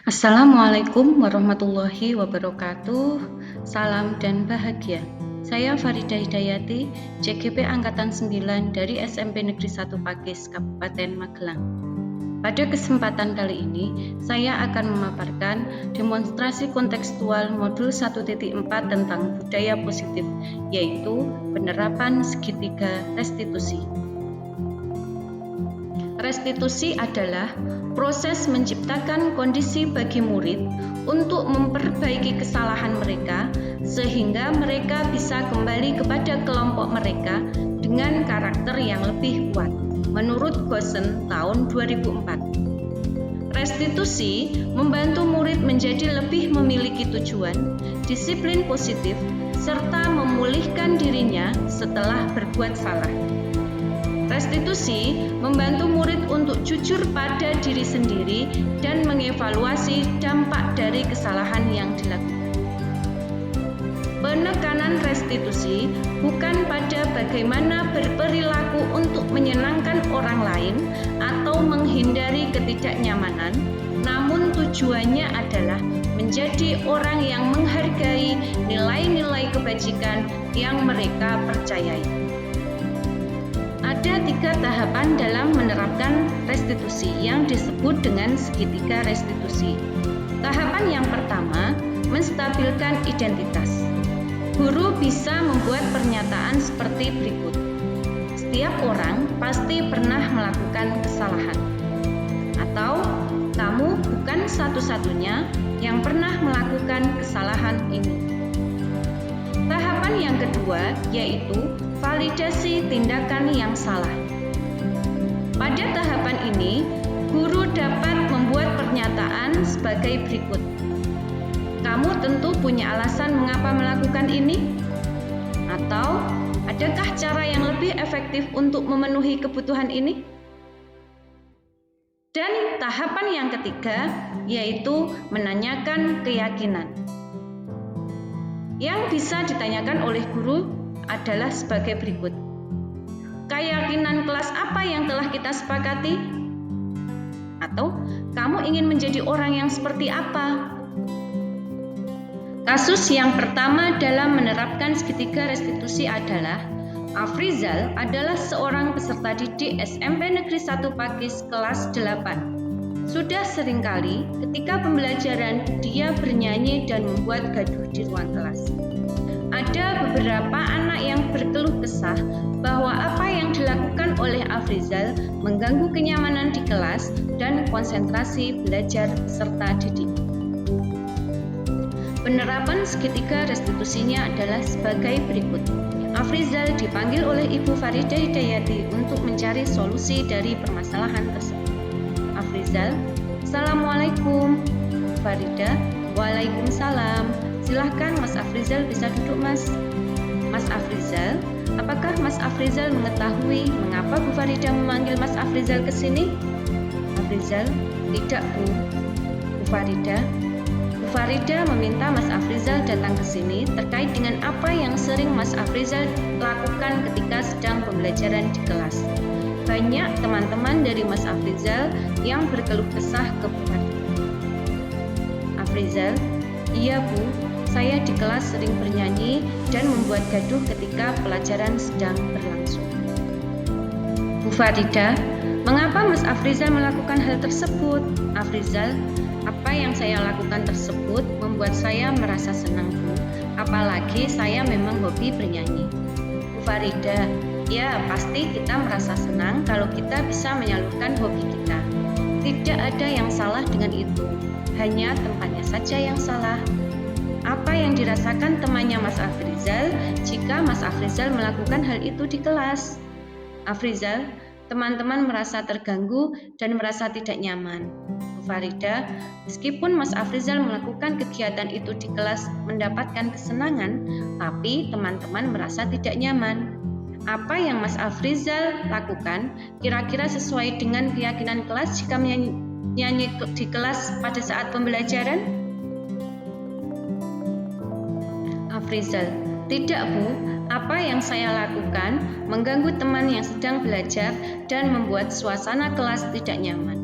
Assalamualaikum warahmatullahi wabarakatuh. Salam dan bahagia. Saya Farida Hidayati, CGP Angkatan 9 dari SMP Negeri 1 Pakis, Kabupaten Magelang. Pada kesempatan kali ini, saya akan memaparkan demonstrasi kontekstual modul 1.4 tentang budaya positif, yaitu penerapan segitiga restitusi. Restitusi adalah proses menciptakan kondisi bagi murid untuk memperbaiki kesalahan mereka sehingga mereka bisa kembali kepada kelompok mereka dengan karakter yang lebih kuat, menurut Goosen tahun 2004. Restitusi membantu murid menjadi lebih memiliki tujuan, disiplin positif, serta memulihkan dirinya setelah berbuat salah. Restitusi membantu murid untuk jujur pada diri sendiri dan mengevaluasi dampak dari kesalahan yang dilakukan. Penekanan restitusi bukan pada bagaimana berperilaku untuk menyenangkan orang lain atau menghindari ketidaknyamanan, namun tujuannya adalah menjadi orang yang menghargai nilai-nilai kebajikan yang mereka percayai. Ada 3 tahapan dalam menerapkan restitusi yang disebut dengan segitiga restitusi. Tahapan yang pertama, menstabilkan identitas. Guru bisa membuat pernyataan seperti berikut. Setiap orang pasti pernah melakukan kesalahan. Atau, kamu bukan satu-satunya yang pernah melakukan kesalahan ini. Tahapan yang kedua yaitu validasi tindakan yang salah. Pada tahapan ini, guru dapat membuat pernyataan sebagai berikut. Kamu tentu punya alasan mengapa melakukan ini? Atau, adakah cara yang lebih efektif untuk memenuhi kebutuhan ini? Dan tahapan yang ketiga yaitu menanyakan keyakinan. Yang bisa ditanyakan oleh guru adalah sebagai berikut. Keyakinan kelas apa yang telah kita sepakati? Atau kamu ingin menjadi orang yang seperti apa? Kasus yang pertama dalam menerapkan segitiga restitusi adalah Afrizal adalah seorang peserta didik SMP Negeri 1 Pakis kelas 8. Sudah seringkali ketika pembelajaran dia bernyanyi dan membuat gaduh di ruang kelas. Ada beberapa anak yang berkeluh kesah bahwa apa yang dilakukan oleh Afrizal mengganggu kenyamanan di kelas dan konsentrasi belajar peserta didik. Penerapan segitiga restitusinya adalah sebagai berikut. Afrizal dipanggil oleh Ibu Farida Hidayati untuk mencari solusi dari permasalahan tersebut. Afrizal, Assalamualaikum. Farida, Waalaikumsalam. Silahkan Mas Afrizal bisa duduk Mas. Mas Afrizal, apakah Mas Afrizal mengetahui mengapa Bu Farida memanggil Mas Afrizal ke sini? Afrizal, tidak Bu. Bu Farida meminta Mas Afrizal datang ke sini terkait dengan apa yang sering Mas Afrizal lakukan ketika sedang pembelajaran di kelas. Banyak teman-teman dari Mas Afrizal yang berkeluh kesah ke Bu Farida. Afrizal, iya Bu, saya di kelas sering bernyanyi dan membuat gaduh ketika pelajaran sedang berlangsung. Bu Farida, mengapa Mas Afrizal melakukan hal tersebut? Afrizal, apa yang saya lakukan tersebut membuat saya merasa senang Bu, apalagi saya memang hobi bernyanyi. Bu Farida, ya pasti kita merasa senang kalau kita bisa menyalurkan hobi kita. Tidak ada yang salah dengan itu, hanya tempatnya saja yang salah. Apa yang dirasakan temannya Mas Afrizal jika Mas Afrizal melakukan hal itu di kelas? Afrizal, teman-teman merasa terganggu dan merasa tidak nyaman. Bu Farida, meskipun Mas Afrizal melakukan kegiatan itu di kelas mendapatkan kesenangan, tapi teman-teman merasa tidak nyaman. Apa yang Mas Afrizal lakukan kira-kira sesuai dengan keyakinan kelas jika menyanyi di kelas pada saat pembelajaran? Afrizal, Tidak, Bu. Apa yang saya lakukan mengganggu teman yang sedang belajar dan membuat suasana kelas tidak nyaman.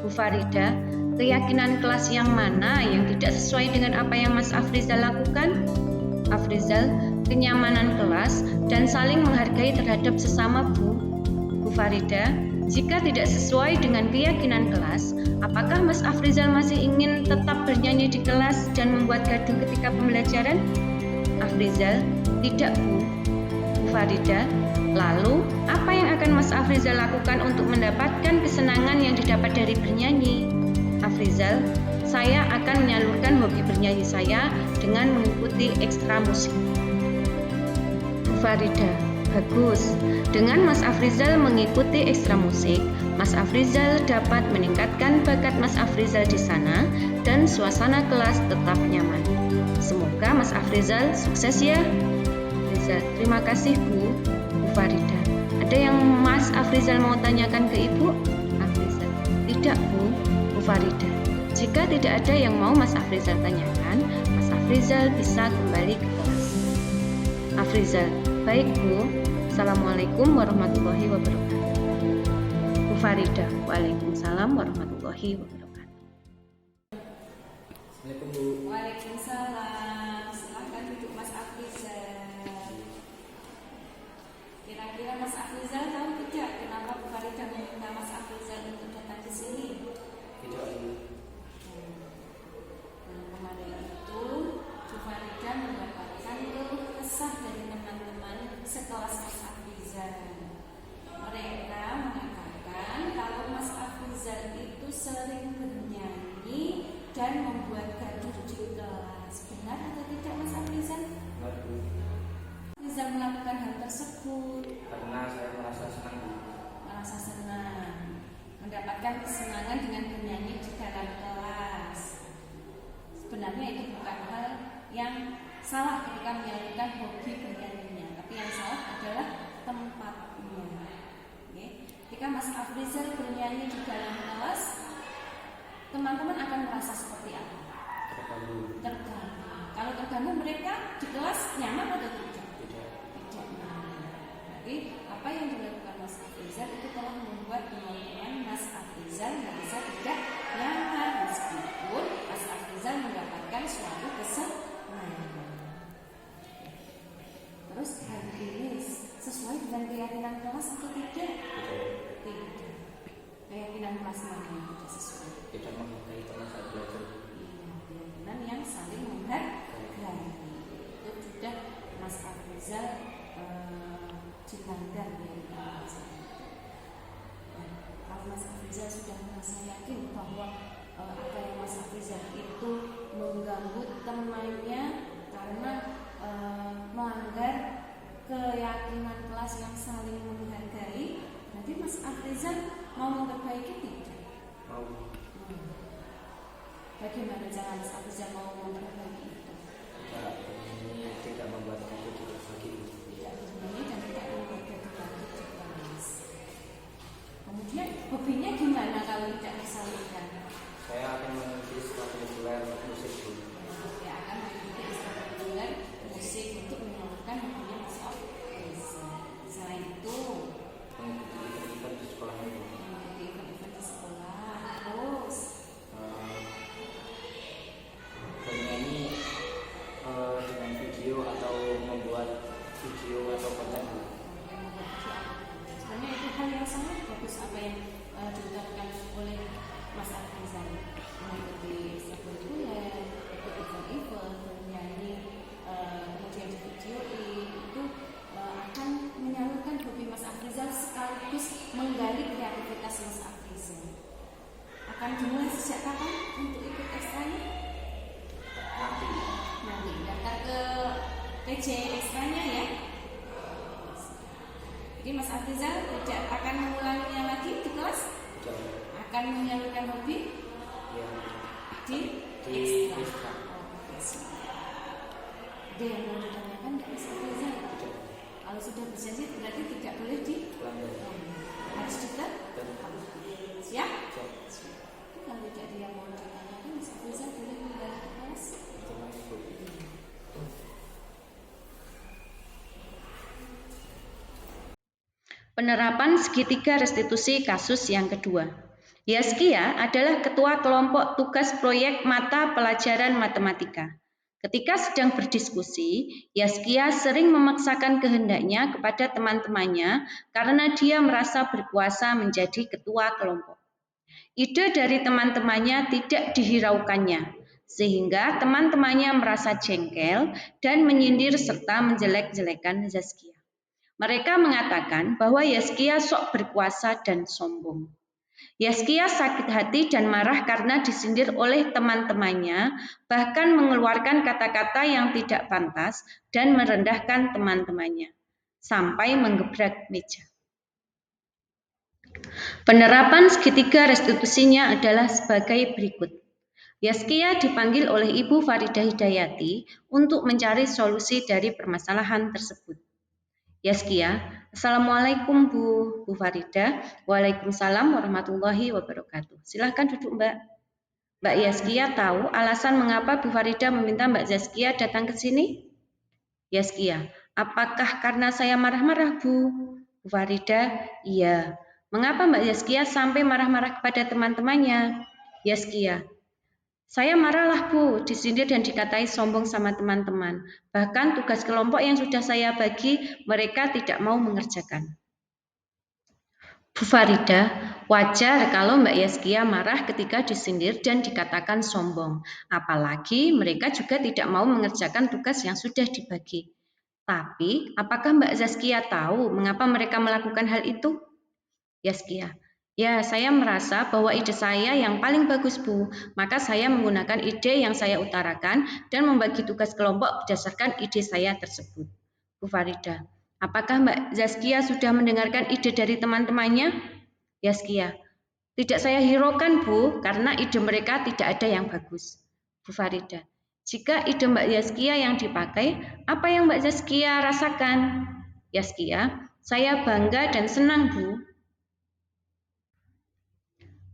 Bu Farida, keyakinan kelas yang mana yang tidak sesuai dengan apa yang Mas Afrizal lakukan? Afrizal, kenyamanan kelas dan saling menghargai terhadap sesama, Bu. Bu Farida, jika tidak sesuai dengan keyakinan kelas, apakah Mas Afrizal masih ingin tetap bernyanyi di kelas dan membuat gaduh ketika pembelajaran? Afrizal, tidak, Bu. Bu Farida, lalu apa yang akan Mas Afrizal lakukan untuk mendapatkan kesenangan yang didapat dari bernyanyi? Afrizal, saya akan menyalurkan hobi bernyanyi saya dengan mengikuti ekstra musik. Bu Farida, bagus. Dengan Mas Afrizal mengikuti ekstra musik, Mas Afrizal dapat meningkatkan bakat Mas Afrizal di sana dan suasana kelas tetap nyaman. Semoga Mas Afrizal sukses ya. Afrizal, terima kasih Bu. Bu Farida, ada yang Mas Afrizal mau tanyakan ke Ibu? Afrizal, tidak Bu. Bu Farida, jika tidak ada yang mau Mas Afrizal tanyakan, Mas Afrizal bisa kembali ke kelas. Afrizal, baik Bu. Assalamualaikum warahmatullahi wabarakatuh. Bu Farida, waalaikumsalam warahmatullahi wabarakatuh. Assalamualaikum Bu. Waalaikumsalam. Silahkan duduk Mas Afrizal. Kira-kira Mas Afrizal tahu tidak kenapa Bu Farida meminta Mas Afrizal untuk datang ke sini? Tidak Bu. Kemarin itu Bu Farida mendapatkan keluh kesah dari teman-teman sekelas Mas Afrizal. Mereka mengatakan kalau Mas Afrizal itu sering bernyanyi dan membuat gaduh di kelas. Benar atau tidak Mas Afrizal? Benar Bu. Afrizal melakukan hal tersebut Karena saya merasa senang Bu. merasa senang, mendapatkan kesenangan dengan bernyanyi di dalam kelas. Sebenarnya itu bukan hal yang salah ketika menyalurkan hobi bernyanyinya, tapi yang salah adalah tempatnya. Oke. Ketika Mas Afrizal bernyanyi di dalam kelas, teman-teman akan merasa seperti apa? Terganggu. Terganggu. Kalau terganggu, mereka di kelas nyaman atau tidak? Tidak. Tidak nyaman. Jadi apa yang dilakukan Mas Afrizal itu telah membuat teman-teman Mas Afrizal merasa tidak nyaman, meskipun Mas Afrizal mendapatkan suatu kesenangan. Terus hal ini sesuai dengan keyakinan kelas atau tidak? Tidak. Keyakinan kelas mana yang tidak sesuai? Tidak menghargai teman saya belajar. Keyakinan yang saling menghargai. Itu sudah Mas Afrizal dilanggar dari kelas. Kalau Mas Afrizal sudah merasa yakin bahwa apa yang Mas Afrizal itu mengganggu temannya karena melanggar keyakinan kelas yang saling menghargai, berarti Mas Afrizal mau memperbaiki tidak? Mau. Bagaimana cara Mas Afrizal mau memperbaiki itu? Tidak membuat gaduh di kelas lagi. Tidak berbunyi dan tidak membuat gaduh lagi di kelas. Kemudian hobinya gimana kalau tidak tersalurkan? Saya akan mengikuti ekstrakurikuler musik Bu. Dia akan mengikuti ekstrakurikuler musik untuk menyalurkan hobinya Mas Afrizal. Selain itu, Mengikuti event-event di sekolah Bu. mengikuti event-event di sekolah. Terus bernyanyi dengan video atau membuat video atau konten Bu. sebenarnya itu hal yang sangat bagus apa yang dilakukan oleh Mas Afrizal, mengikuti ekstrakurikuler, ikut event-event, bernyanyi, kemudian di videoin itu akan menyalurkan hobi Mas Afrizal sekaligus menggali kreativitas Mas Afrizal. Akan dimulai sejak kapan untuk ikut ekstranya? Nanti daftar ke PJ ekstranya ya. Jadi Mas Afrizal tidak akan mengulanginya lagi di kelas, akan menyalurkan hobi Ya. di Di ekstra. ekstra. Oke, siap. Ada yang mau ditanyakan nggak Mas Afrizal? Tidak. Kalau sudah berjanji berarti tidak boleh di Pelanggan. harus dekat. Siap? Siap. Kalau tidak ada yang mau ditanyakan, Mas Afrizal boleh kembali ke kelas. Terima kasih Bu. Penerapan segitiga restitusi kasus yang kedua. Yaskia adalah ketua kelompok tugas proyek mata pelajaran matematika. Ketika sedang berdiskusi, Yaskia sering memaksakan kehendaknya kepada teman-temannya karena dia merasa berkuasa menjadi ketua kelompok. Ide dari teman-temannya tidak dihiraukannya, sehingga teman-temannya merasa jengkel dan menyindir serta menjelek-jelekan Yaskia. Mereka mengatakan bahwa Yaskia sok berkuasa dan sombong. Yaskia sakit hati dan marah karena disindir oleh teman-temannya, bahkan mengeluarkan kata-kata yang tidak pantas dan merendahkan teman-temannya, sampai menggebrak meja. Penerapan segitiga restitusinya adalah sebagai berikut. Yaskia dipanggil oleh Ibu Faridah Hidayati untuk mencari solusi dari permasalahan tersebut. Yaskia, Assalamualaikum Bu Faridah. Waalaikumsalam warahmatullahi wabarakatuh. Silahkan duduk Mbak. Mbak Yaskia tahu alasan mengapa Bu Faridah meminta Mbak Yaskia datang ke sini? Yaskia, apakah karena saya marah-marah Bu? Bu Faridah, iya. Mengapa Mbak Yaskia sampai marah-marah kepada teman-temannya? Yaskia, saya marahlah Bu, disindir dan dikatai sombong sama teman-teman. Bahkan tugas kelompok yang sudah saya bagi, mereka tidak mau mengerjakan. Bu Faridah, wajar kalau Mbak Yaskia marah ketika disindir dan dikatakan sombong. Apalagi mereka juga tidak mau mengerjakan tugas yang sudah dibagi. Tapi, apakah Mbak Yaskia tahu mengapa mereka melakukan hal itu? Yaskia, ya, saya merasa bahwa ide saya yang paling bagus Bu, maka saya menggunakan ide yang saya utarakan dan membagi tugas kelompok berdasarkan ide saya tersebut. Bu Faridah, apakah Mbak Zaskia sudah mendengarkan ide dari teman-temannya? Yaskia, tidak saya hiraukan Bu, karena ide mereka tidak ada yang bagus. Bu Faridah, jika ide Mbak Yaskia yang dipakai, apa yang Mbak Yaskia rasakan? Yaskia, saya bangga dan senang Bu.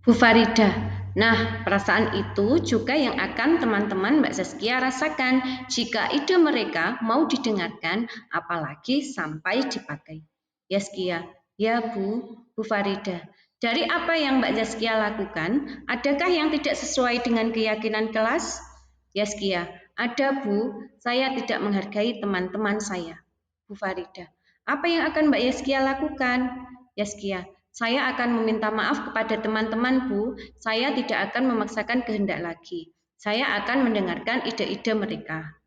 Bu Faridah, nah perasaan itu juga yang akan teman-teman Mbak Zaskia rasakan jika ide mereka mau didengarkan apalagi sampai dipakai. Yaskia, ya Bu Faridah, dari apa yang Mbak Zaskia lakukan, adakah yang tidak sesuai dengan keyakinan kelas? Yaskia, ada Bu, saya tidak menghargai teman-teman saya. Bu Faridah, apa yang akan Mbak Yaskia lakukan? Yaskia, saya akan meminta maaf kepada teman-teman Bu, saya tidak akan memaksakan kehendak lagi. Saya akan mendengarkan ide-ide mereka.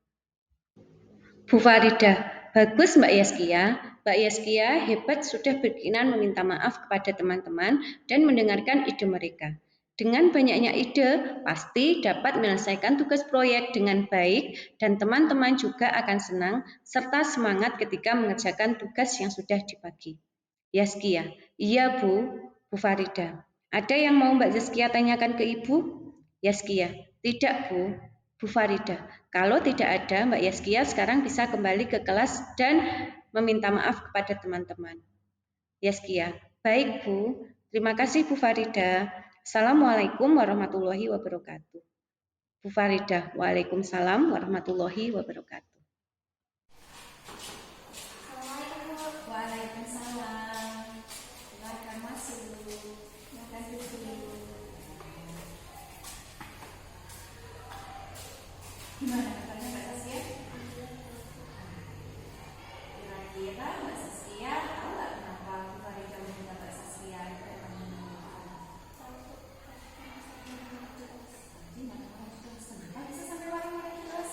Bu Faridah, bagus Mbak Yaskia. Mbak Yaskia hebat sudah berkenan meminta maaf kepada teman-teman dan mendengarkan ide mereka. Dengan banyaknya ide, pasti dapat menyelesaikan tugas proyek dengan baik dan teman-teman juga akan senang serta semangat ketika mengerjakan tugas yang sudah dibagi. Yaskia, iya Bu Faridah. Ada yang mau Mbak Yaskia tanyakan ke Ibu? Yaskia, tidak Bu Faridah. Kalau tidak ada, Mbak Yaskia sekarang bisa kembali ke kelas dan meminta maaf kepada teman-teman. Yaskia, baik Bu. Terima kasih Bu Faridah. Assalamualaikum warahmatullahi wabarakatuh. Bu Faridah, waalaikumsalam warahmatullahi wabarakatuh. Waalaikumsalam. Silakan masuk. Silakan duduk. Gimana kabarnya Mbak Saskia? Kira-kira Mbak Saskia tahu nggak kenapa Bu Faridah meminta Mbak Saskia datang menemukan? Gimana kamu jelas? Kenapa bisa sampai marah-marah jelas?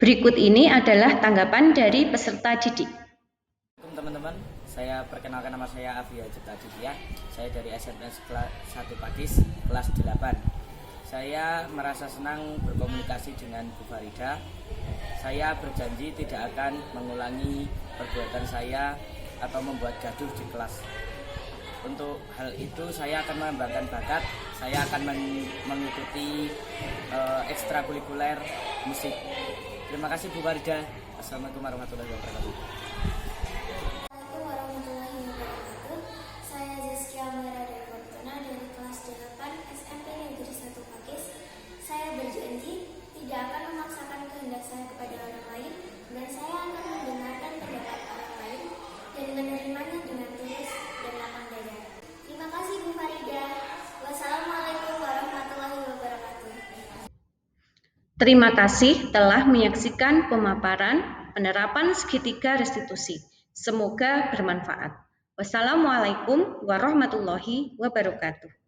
Berikut ini adalah tanggapan dari peserta didik. Assalamualaikum teman-teman, saya perkenalkan nama saya Afia Cipta Aditya. Saya dari SMS kelas 1 Pakis, kelas 8. Saya merasa senang berkomunikasi dengan Bu Farida. Saya berjanji tidak akan mengulangi perbuatan saya atau membuat gaduh di kelas. Untuk hal itu saya akan mengembangkan bakat, saya akan mengikuti ekstrakurikuler musik. Terima kasih Bu Farida. Assalamualaikum warahmatullahi wabarakatuh. Assalamualaikum warahmatullahi wabarakatuh. Saya Zeskia Merada Fortuna dari kelas 8 SMP Negeri 1 Pakis. Saya berjanji tidak akan memaksakan kehendak saya kepada orang lain dan saya akan mendengarkan pendapat orang lain dan menerimanya dengan tulus dan lapang dada. Terima kasih Bu Farida. Wassalamualaikum warahmatullahi wabarakatuh. Terima kasih telah menyaksikan pemaparan penerapan segitiga restitusi. Semoga bermanfaat. Wassalamualaikum warahmatullahi wabarakatuh.